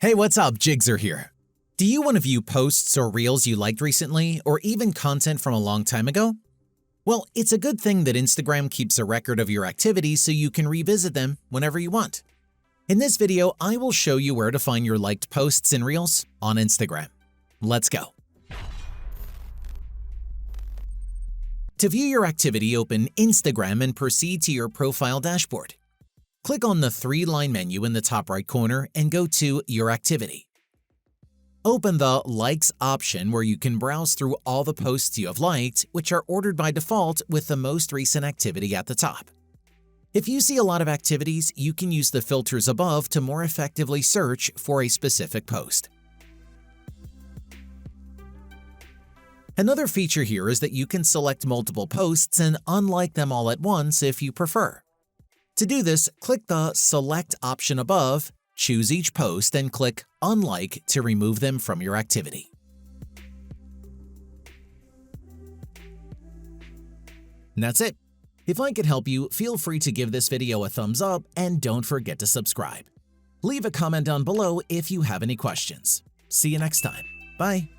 Hey, what's up? Jigzer here. Do you want to view posts or reels you liked recently, or even content from a long time ago? Well, it's a good thing that Instagram keeps a record of your activities so you can revisit them whenever you want. In this video, I will show you where to find your liked posts and reels on Instagram. Let's go. To view your activity, open Instagram and proceed to your profile dashboard. Click on the three-line menu in the top right corner and go to Your Activity. Open the Likes option where you can browse through all the posts you have liked, which are ordered by default with the most recent activity at the top. If you see a lot of activities, you can use the filters above to more effectively search for a specific post. Another feature here is that you can select multiple posts and unlike them all at once if you prefer. To do this, click the Select option above, choose each post, and click Unlike to remove them from your activity. And that's it. If I could help you, feel free to give this video a thumbs up and don't forget to subscribe. Leave a comment down below if you have any questions. See you next time. Bye.